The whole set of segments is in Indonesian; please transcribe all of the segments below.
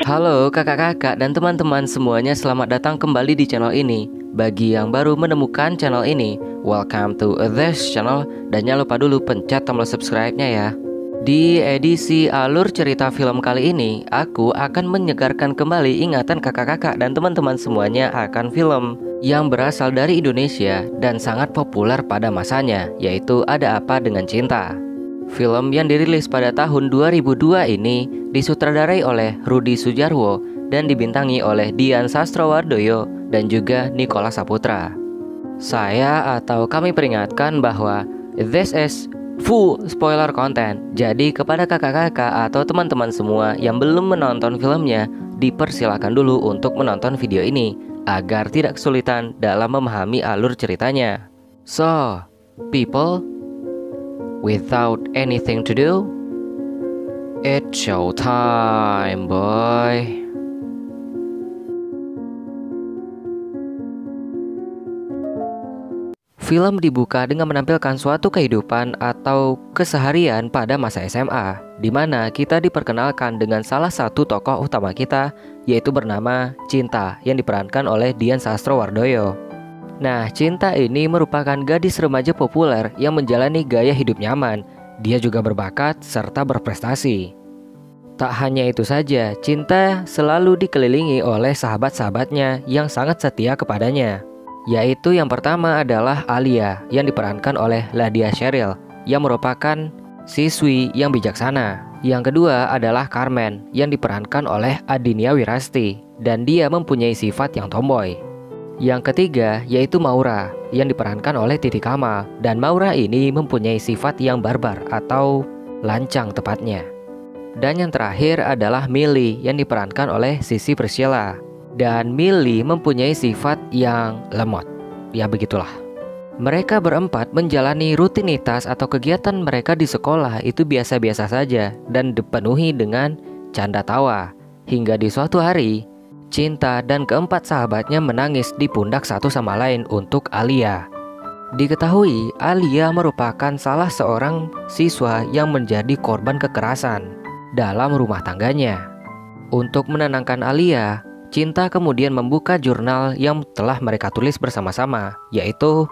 Halo kakak-kakak dan teman-teman semuanya, selamat datang kembali di channel ini. Bagi yang baru menemukan channel ini, welcome to this channel. Dan jangan lupa dulu pencet tombol subscribe-nya ya. Di edisi alur cerita film kali ini, aku akan menyegarkan kembali ingatan kakak-kakak dan teman-teman semuanya akan film yang berasal dari Indonesia dan sangat populer pada masanya, yaitu Ada Apa Dengan Cinta. Film yang dirilis pada tahun 2002 ini disutradarai oleh Rudi Sudjarwo dan dibintangi oleh Dian Sastrowardoyo dan juga Nicholas Saputra. Saya atau kami peringatkan bahwa this is full spoiler content. Jadi kepada kakak-kakak atau teman-teman semua yang belum menonton filmnya, dipersilakan dulu untuk menonton video ini agar tidak kesulitan dalam memahami alur ceritanya. So, people, without anything to do, it's showtime, boy. Film dibuka dengan menampilkan suatu kehidupan atau keseharian pada masa SMA, di mana kita diperkenalkan dengan salah satu tokoh utama kita, yaitu bernama Cinta, yang diperankan oleh Dian Sastrowardoyo. Nah, Cinta ini merupakan gadis remaja populer yang menjalani gaya hidup nyaman. Dia juga berbakat serta berprestasi. Tak hanya itu saja, Cinta selalu dikelilingi oleh sahabat-sahabatnya yang sangat setia kepadanya. Yaitu yang pertama adalah Alia yang diperankan oleh Ladia Sheryl yang merupakan siswi yang bijaksana. Yang kedua adalah Carmen yang diperankan oleh Adinia Wirasti dan dia mempunyai sifat yang tomboy. Yang ketiga yaitu Maura yang diperankan oleh Titi Kamal, dan Maura ini mempunyai sifat yang barbar atau lancang tepatnya. Dan yang terakhir adalah Millie yang diperankan oleh Sissy Priscilla, dan Millie mempunyai sifat yang lemot. Ya begitulah. Mereka berempat menjalani rutinitas atau kegiatan mereka di sekolah itu biasa-biasa saja dan dipenuhi dengan canda tawa. Hingga di suatu hari, Cinta dan keempat sahabatnya menangis di pundak satu sama lain untuk Alia. Diketahui Alia merupakan salah seorang siswa yang menjadi korban kekerasan dalam rumah tangganya. Untuk menenangkan Alia, Cinta kemudian membuka jurnal yang telah mereka tulis bersama-sama, yaitu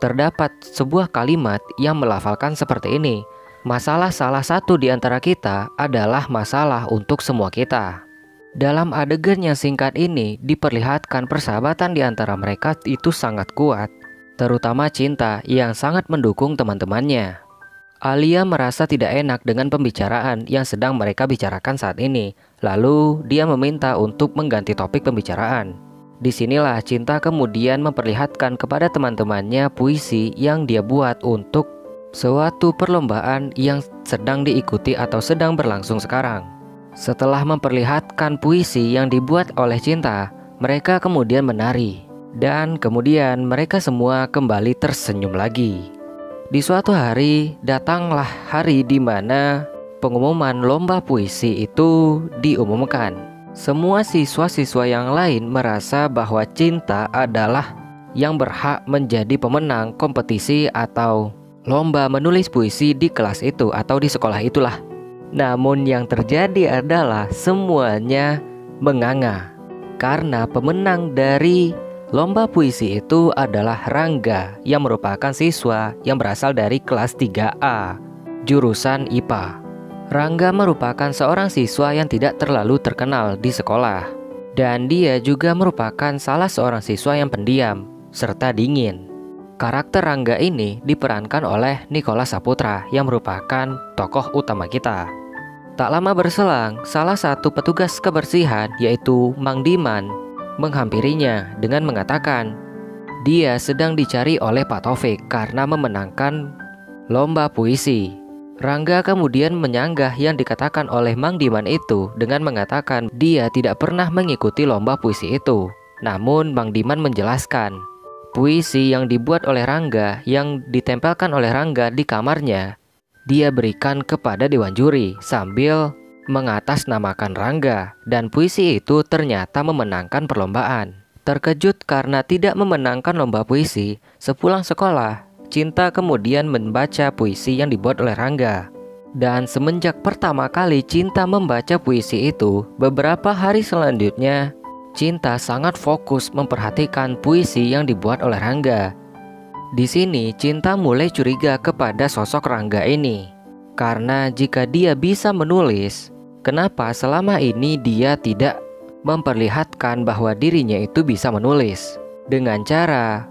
terdapat sebuah kalimat yang melafalkan seperti ini: masalah salah satu di antara kita adalah masalah untuk semua kita. Dalam adegan yang singkat ini diperlihatkan persahabatan di antara mereka itu sangat kuat, terutama Cinta yang sangat mendukung teman-temannya. Alia merasa tidak enak dengan pembicaraan yang sedang mereka bicarakan saat ini, lalu dia meminta untuk mengganti topik pembicaraan. Disinilah Cinta kemudian memperlihatkan kepada teman-temannya puisi yang dia buat untuk suatu perlombaan yang sedang diikuti atau sedang berlangsung sekarang. Setelah memperlihatkan puisi yang dibuat oleh Cinta, mereka kemudian menari, dan kemudian mereka semua kembali tersenyum lagi. Di suatu hari, datanglah hari di mana pengumuman lomba puisi itu diumumkan. Semua siswa-siswa yang lain merasa bahwa Cinta adalah yang berhak menjadi pemenang kompetisi atau lomba menulis puisi di kelas itu atau di sekolah itulah. Namun yang terjadi adalah semuanya menganga karena pemenang dari lomba puisi itu adalah Rangga yang merupakan siswa yang berasal dari kelas 3A, jurusan IPA. Rangga merupakan seorang siswa yang tidak terlalu terkenal di sekolah, dan dia juga merupakan salah seorang siswa yang pendiam serta dingin. Karakter Rangga ini diperankan oleh Nicholas Saputra yang merupakan tokoh utama kita. Tak lama berselang, salah satu petugas kebersihan yaitu Mang Diman menghampirinya dengan mengatakan dia sedang dicari oleh Pak Taufik karena memenangkan lomba puisi. Rangga kemudian menyanggah yang dikatakan oleh Mang Diman itu dengan mengatakan dia tidak pernah mengikuti lomba puisi itu. Namun Mang Diman menjelaskan puisi yang dibuat oleh Rangga yang ditempelkan oleh Rangga di kamarnya dia berikan kepada dewan juri sambil mengatasnamakan Rangga, dan puisi itu ternyata memenangkan perlombaan. Terkejut karena tidak memenangkan lomba puisi, sepulang sekolah, Cinta kemudian membaca puisi yang dibuat oleh Rangga. Dan semenjak pertama kali Cinta membaca puisi itu, beberapa hari selanjutnya Cinta sangat fokus memperhatikan puisi yang dibuat oleh Rangga. Di sini Cinta mulai curiga kepada sosok Rangga ini. Karena jika dia bisa menulis, kenapa selama ini dia tidak memperlihatkan bahwa dirinya itu bisa menulis dengan cara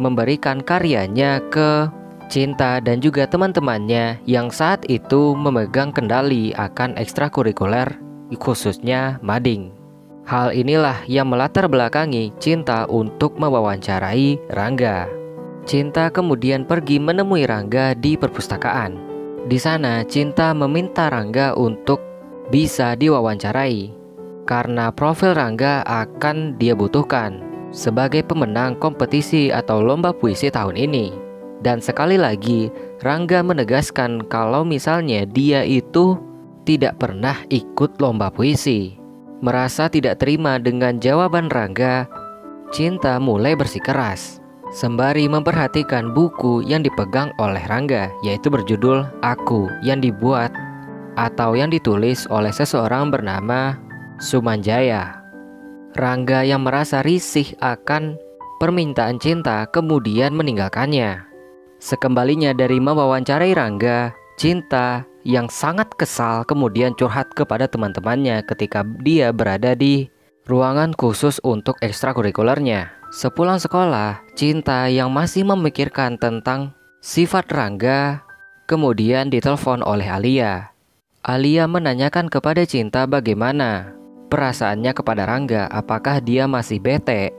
memberikan karyanya ke Cinta dan juga teman-temannya yang saat itu memegang kendali akan ekstrakurikuler, khususnya mading. Hal inilah yang melatar belakangi Cinta untuk mewawancarai Rangga. Cinta kemudian pergi menemui Rangga di perpustakaan. Di sana Cinta meminta Rangga untuk bisa diwawancarai karena profil Rangga akan dia butuhkan sebagai pemenang kompetisi atau lomba puisi tahun ini. Dan sekali lagi Rangga menegaskan kalau misalnya dia itu tidak pernah ikut lomba puisi. Merasa tidak terima dengan jawaban Rangga, Cinta mulai bersikeras sembari memperhatikan buku yang dipegang oleh Rangga, yaitu berjudul Aku, yang dibuat atau yang ditulis oleh seseorang bernama Sumanjaya. Rangga yang merasa risih akan permintaan Cinta kemudian meninggalkannya. Sekembalinya dari mewawancarai Rangga, Cinta yang sangat kesal kemudian curhat kepada teman-temannya ketika dia berada di ruangan khusus untuk ekstrakurikulernya. Sepulang sekolah, Cinta yang masih memikirkan tentang sifat Rangga kemudian ditelepon oleh Alia. Alia menanyakan kepada Cinta bagaimana perasaannya kepada Rangga, apakah dia masih bete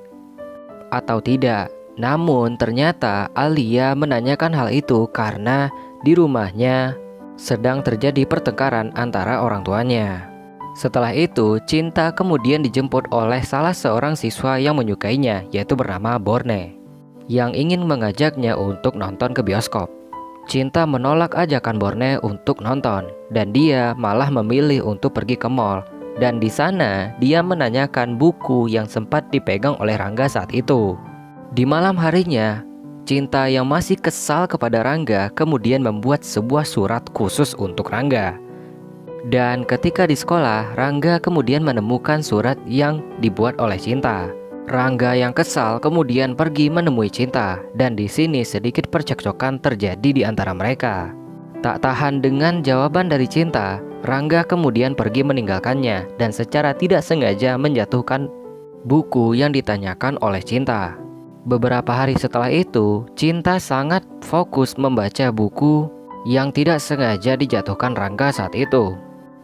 atau tidak. Namun ternyata Alia menanyakan hal itu karena di rumahnya sedang terjadi pertengkaran antara orang tuanya. Setelah itu Cinta kemudian dijemput oleh salah seorang siswa yang menyukainya, yaitu bernama Borne, yang ingin mengajaknya untuk nonton ke bioskop. Cinta menolak ajakan Borne untuk nonton dan dia malah memilih untuk pergi ke mall. Dan di sana dia menanyakan buku yang sempat dipegang oleh Rangga saat itu. Di malam harinya, Cinta yang masih kesal kepada Rangga kemudian membuat sebuah surat khusus untuk Rangga. Dan ketika di sekolah, Rangga kemudian menemukan surat yang dibuat oleh Cinta. Rangga yang kesal kemudian pergi menemui Cinta, dan di sini sedikit percekcokan terjadi di antara mereka. Tak tahan dengan jawaban dari Cinta, Rangga kemudian pergi meninggalkannya dan secara tidak sengaja menjatuhkan buku yang ditanyakan oleh Cinta. Beberapa hari setelah itu, Cinta sangat fokus membaca buku yang tidak sengaja dijatuhkan Rangga saat itu.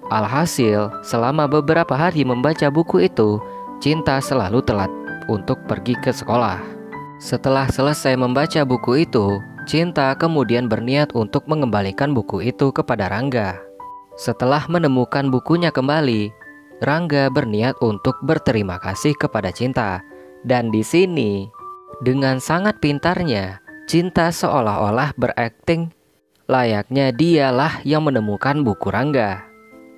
Alhasil, selama beberapa hari membaca buku itu, Cinta selalu telat untuk pergi ke sekolah. Setelah selesai membaca buku itu, Cinta kemudian berniat untuk mengembalikan buku itu kepada Rangga. Setelah menemukan bukunya kembali, Rangga berniat untuk berterima kasih kepada Cinta. Dan di sini, dengan sangat pintarnya, Cinta seolah-olah berakting layaknya dialah yang menemukan buku Rangga.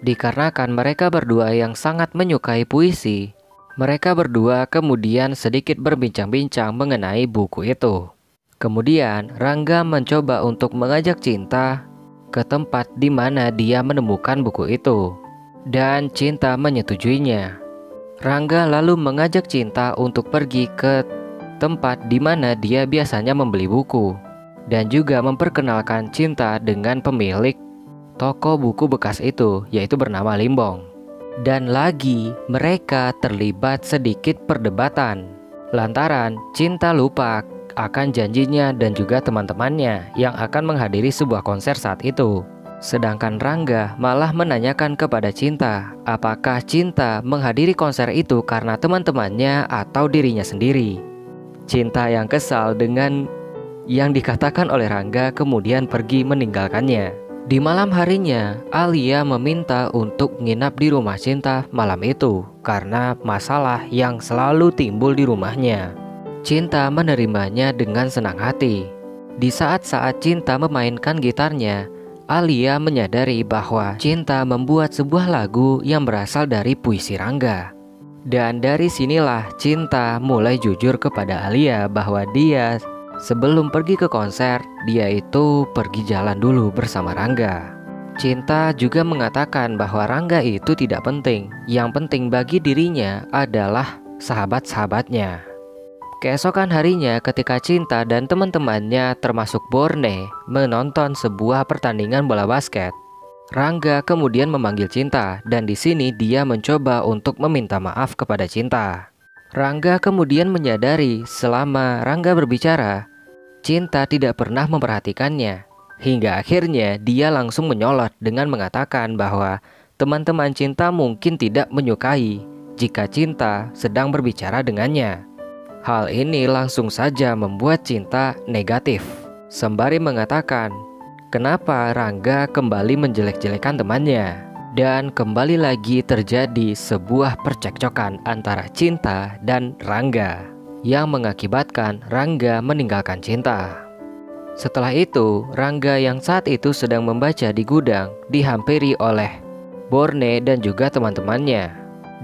Dikarenakan mereka berdua yang sangat menyukai puisi, mereka berdua kemudian sedikit berbincang-bincang mengenai buku itu. Kemudian Rangga mencoba untuk mengajak Cinta ke tempat di mana dia menemukan buku itu, dan Cinta menyetujuinya. Rangga lalu mengajak Cinta untuk pergi ke tempat di mana dia biasanya membeli buku, dan juga memperkenalkan Cinta dengan pemilik toko buku bekas itu, yaitu bernama Limbong. Dan lagi mereka terlibat sedikit perdebatan lantaran Cinta lupa akan janjinya dan juga teman-temannya yang akan menghadiri sebuah konser saat itu. Sedangkan Rangga malah menanyakan kepada Cinta apakah Cinta menghadiri konser itu karena teman-temannya atau dirinya sendiri. Cinta yang kesal dengan yang dikatakan oleh Rangga kemudian pergi meninggalkannya. Di malam harinya, Alia meminta untuk nginap di rumah Cinta malam itu karena masalah yang selalu timbul di rumahnya. Cinta menerimanya dengan senang hati. Di saat-saat Cinta memainkan gitarnya, Alia menyadari bahwa Cinta membuat sebuah lagu yang berasal dari puisi Rangga. Dan dari sinilah Cinta mulai jujur kepada Alia bahwa dia sebelum pergi ke konser, dia itu pergi jalan dulu bersama Rangga. Cinta juga mengatakan bahwa Rangga itu tidak penting. Yang penting bagi dirinya adalah sahabat-sahabatnya. Keesokan harinya ketika Cinta dan teman-temannya termasuk Borne menonton sebuah pertandingan bola basket, Rangga kemudian memanggil Cinta dan di sini dia mencoba untuk meminta maaf kepada Cinta. Rangga kemudian menyadari selama Rangga berbicara, Cinta tidak pernah memperhatikannya. Hingga akhirnya dia langsung menyolot dengan mengatakan bahwa teman-teman Cinta mungkin tidak menyukai jika Cinta sedang berbicara dengannya. Hal ini langsung saja membuat Cinta negatif, sembari mengatakan kenapa Rangga kembali menjelek-jelekan temannya. Dan kembali lagi terjadi sebuah percekcokan antara Cinta dan Rangga yang mengakibatkan Rangga meninggalkan Cinta. Setelah itu, Rangga yang saat itu sedang membaca di gudang dihampiri oleh Borne dan juga teman-temannya,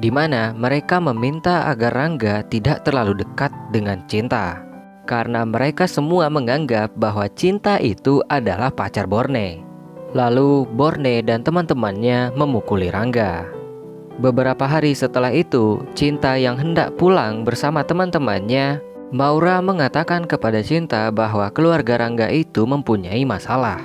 di mana mereka meminta agar Rangga tidak terlalu dekat dengan Cinta, karena mereka semua menganggap bahwa Cinta itu adalah pacar Borne. Lalu Borne dan teman-temannya memukuli Rangga. Beberapa hari setelah itu, Cinta yang hendak pulang bersama teman-temannya, Maura mengatakan kepada Cinta bahwa keluarga Rangga itu mempunyai masalah.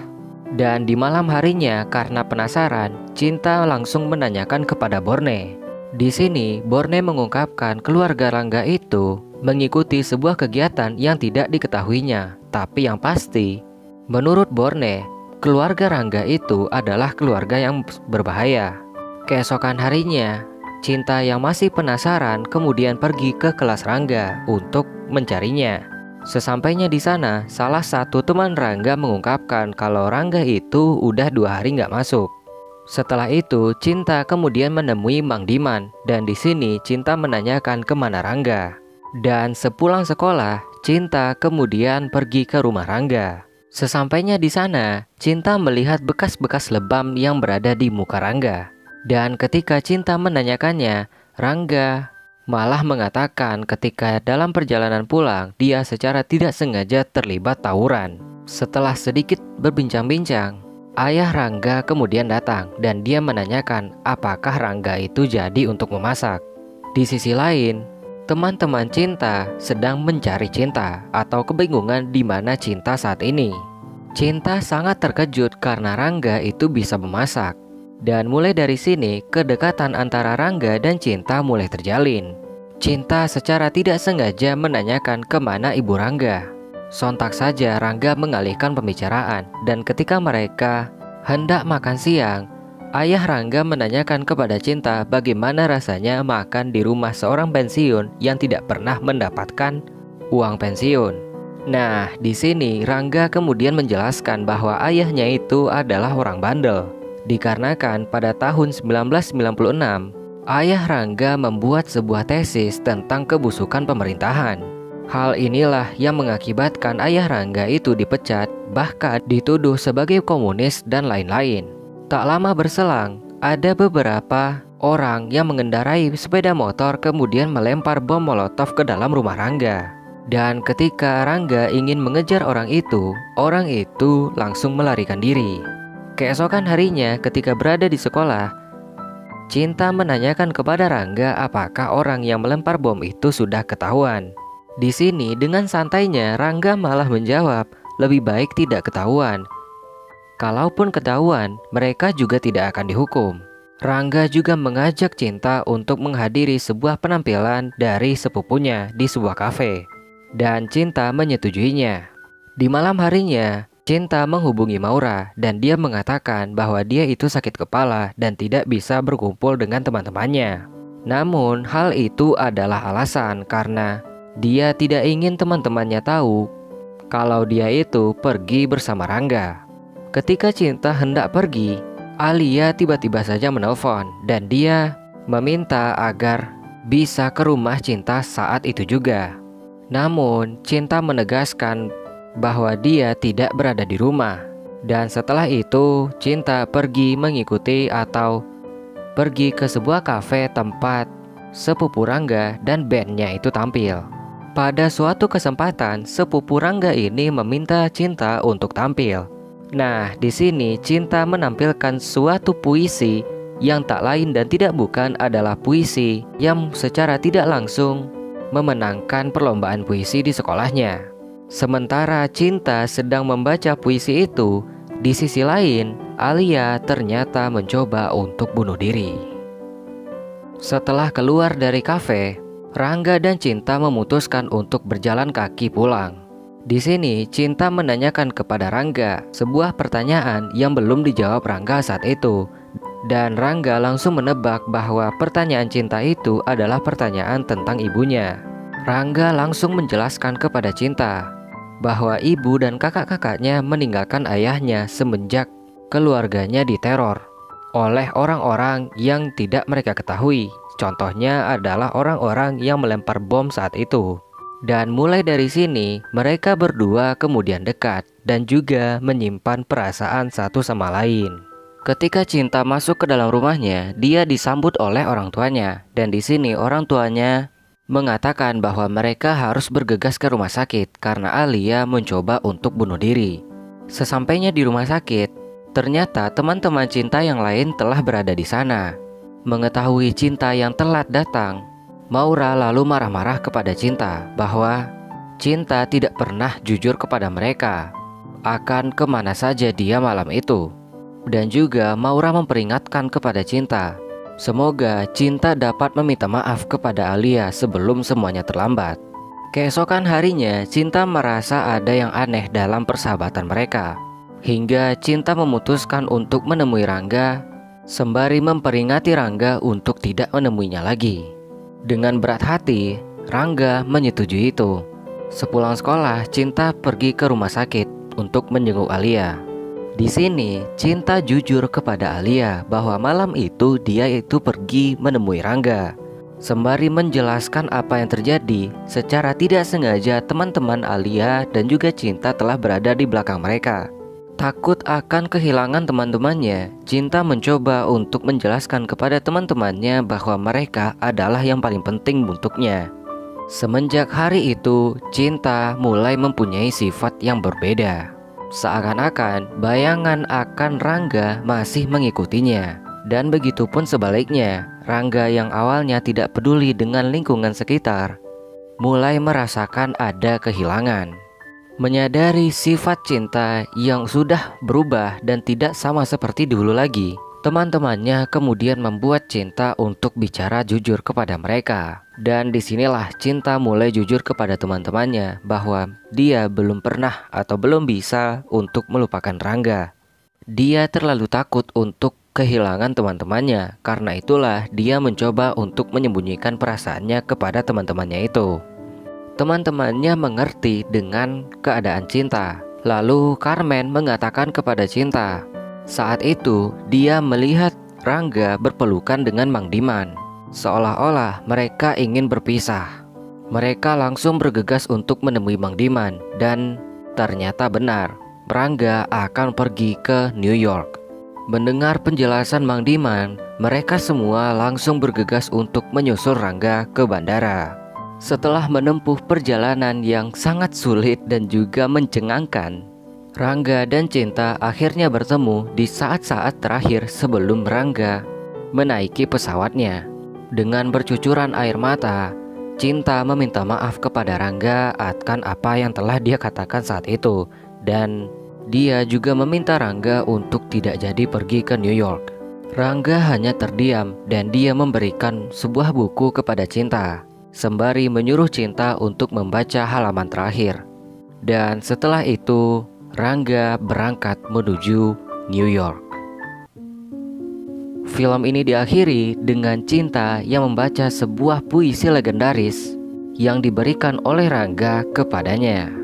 Dan di malam harinya karena penasaran, Cinta langsung menanyakan kepada Borne. Di sini Borne mengungkapkan keluarga Rangga itu mengikuti sebuah kegiatan yang tidak diketahuinya. Tapi yang pasti, menurut Borne, keluarga Rangga itu adalah keluarga yang berbahaya. Keesokan harinya, Cinta yang masih penasaran kemudian pergi ke kelas Rangga untuk mencarinya. Sesampainya di sana, salah satu teman Rangga mengungkapkan kalau Rangga itu udah 2 hari nggak masuk. Setelah itu, Cinta kemudian menemui Mang Diman dan di sini Cinta menanyakan kemana Rangga. Dan sepulang sekolah, Cinta kemudian pergi ke rumah Rangga. Sesampainya di sana, Cinta melihat bekas-bekas lebam yang berada di muka Rangga. Dan ketika Cinta menanyakannya, Rangga malah mengatakan ketika dalam perjalanan pulang, dia secara tidak sengaja terlibat tawuran. Setelah sedikit berbincang-bincang, ayah Rangga kemudian datang dan dia menanyakan apakah Rangga itu jadi untuk memasak. Di sisi lain, teman-teman Cinta sedang mencari Cinta atau kebingungan di mana Cinta saat ini. Cinta sangat terkejut karena Rangga itu bisa memasak. Dan mulai dari sini, kedekatan antara Rangga dan Cinta mulai terjalin. Cinta secara tidak sengaja menanyakan kemana ibu Rangga. Sontak saja Rangga mengalihkan pembicaraan. Dan ketika mereka hendak makan siang, ayah Rangga menanyakan kepada Cinta bagaimana rasanya makan di rumah seorang pensiun yang tidak pernah mendapatkan uang pensiun. Nah, di sini Rangga kemudian menjelaskan bahwa ayahnya itu adalah orang bandel. Dikarenakan pada tahun 1996, ayah Rangga membuat sebuah tesis tentang kebusukan pemerintahan. Hal inilah yang mengakibatkan ayah Rangga itu dipecat, bahkan dituduh sebagai komunis dan lain-lain. Tak lama berselang, ada beberapa orang yang mengendarai sepeda motor kemudian melempar bom molotov ke dalam rumah Rangga. Dan ketika Rangga ingin mengejar orang itu langsung melarikan diri. Keesokan harinya ketika berada di sekolah, Cinta menanyakan kepada Rangga apakah orang yang melempar bom itu sudah ketahuan. Di sini dengan santainya Rangga malah menjawab, lebih baik tidak ketahuan. Kalaupun ketahuan, mereka juga tidak akan dihukum. Rangga juga mengajak Cinta untuk menghadiri sebuah penampilan dari sepupunya di sebuah kafe. Dan Cinta menyetujuinya. Di malam harinya, Cinta menghubungi Maura dan dia mengatakan bahwa dia itu sakit kepala dan tidak bisa berkumpul dengan teman-temannya. Namun hal itu adalah alasan karena dia tidak ingin teman-temannya tahu kalau dia itu pergi bersama Rangga. Ketika Cinta hendak pergi, Alia tiba-tiba saja menelpon dan dia meminta agar bisa ke rumah Cinta saat itu juga. Namun Cinta menegaskan bahwa dia tidak berada di rumah. Dan setelah itu Cinta pergi mengikuti atau pergi ke sebuah kafe tempat sepupu Rangga dan bandnya itu tampil. Pada suatu kesempatan sepupu Rangga ini meminta Cinta untuk tampil. Nah, di sini Cinta menampilkan suatu puisi yang tak lain dan tidak bukan adalah puisi yang secara tidak langsung memenangkan perlombaan puisi di sekolahnya. Sementara Cinta sedang membaca puisi itu, di sisi lain, Alia ternyata mencoba untuk bunuh diri. Setelah keluar dari kafe, Rangga dan Cinta memutuskan untuk berjalan kaki pulang. Di sini, Cinta menanyakan kepada Rangga sebuah pertanyaan yang belum dijawab Rangga saat itu. Dan Rangga langsung menebak bahwa pertanyaan Cinta itu adalah pertanyaan tentang ibunya. Rangga langsung menjelaskan kepada Cinta bahwa ibu dan kakak-kakaknya meninggalkan ayahnya semenjak keluarganya diteror oleh orang-orang yang tidak mereka ketahui. Contohnya adalah orang-orang yang melempar bom saat itu. Dan mulai dari sini, mereka berdua kemudian dekat dan juga menyimpan perasaan satu sama lain. Ketika Cinta masuk ke dalam rumahnya, dia disambut oleh orang tuanya. Dan di sini orang tuanya mengatakan bahwa mereka harus bergegas ke rumah sakit karena Alia mencoba untuk bunuh diri. Sesampainya di rumah sakit, ternyata teman-teman Cinta yang lain telah berada di sana. Mengetahui Cinta yang telat datang, Maura lalu marah-marah kepada Cinta bahwa Cinta tidak pernah jujur kepada mereka akan kemana saja dia malam itu. Dan juga Maura memperingatkan kepada Cinta, semoga Cinta dapat meminta maaf kepada Alia sebelum semuanya terlambat. Keesokan harinya, Cinta merasa ada yang aneh dalam persahabatan mereka. Hingga Cinta memutuskan untuk menemui Rangga, sembari memperingati Rangga untuk tidak menemuinya lagi. Dengan berat hati, Rangga menyetujui itu. Sepulang sekolah, Cinta pergi ke rumah sakit untuk menjenguk Alia. Di sini, Cinta jujur kepada Alia bahwa malam itu dia itu pergi menemui Rangga. Sembari menjelaskan apa yang terjadi, secara tidak sengaja teman-teman Alia dan juga Cinta telah berada di belakang mereka. Takut akan kehilangan teman-temannya, Cinta mencoba untuk menjelaskan kepada teman-temannya bahwa mereka adalah yang paling penting untuknya. Semenjak hari itu, Cinta mulai mempunyai sifat yang berbeda. Seakan-akan bayangan akan Rangga masih mengikutinya. Dan begitu pun sebaliknya, Rangga yang awalnya tidak peduli dengan lingkungan sekitar mulai merasakan ada kehilangan. Menyadari sifat Cinta yang sudah berubah dan tidak sama seperti dulu lagi, teman-temannya kemudian membuat Cinta untuk bicara jujur kepada mereka. Dan disinilah Cinta mulai jujur kepada teman-temannya bahwa dia belum pernah atau belum bisa untuk melupakan Rangga. Dia terlalu takut untuk kehilangan teman-temannya. Karena itulah dia mencoba untuk menyembunyikan perasaannya kepada teman-temannya itu. Teman-temannya mengerti dengan keadaan Cinta. Lalu Carmen mengatakan kepada Cinta, saat itu dia melihat Rangga berpelukan dengan Mang Diman, seolah-olah mereka ingin berpisah. Mereka langsung bergegas untuk menemui Mang Diman. Dan ternyata benar, Rangga akan pergi ke New York. Mendengar penjelasan Mang Diman, mereka semua langsung bergegas untuk menyusul Rangga ke bandara. Setelah menempuh perjalanan yang sangat sulit dan juga mencengangkan, Rangga dan Cinta akhirnya bertemu di saat-saat terakhir sebelum Rangga menaiki pesawatnya. Dengan bercucuran air mata, Cinta meminta maaf kepada Rangga akan apa yang telah dia katakan saat itu. Dan dia juga meminta Rangga untuk tidak jadi pergi ke New York. Rangga hanya terdiam dan dia memberikan sebuah buku kepada Cinta, sembari menyuruh Cinta untuk membaca halaman terakhir. Dan setelah itu, Rangga berangkat menuju New York. Film ini diakhiri dengan Cinta yang membaca sebuah puisi legendaris yang diberikan oleh Rangga kepadanya.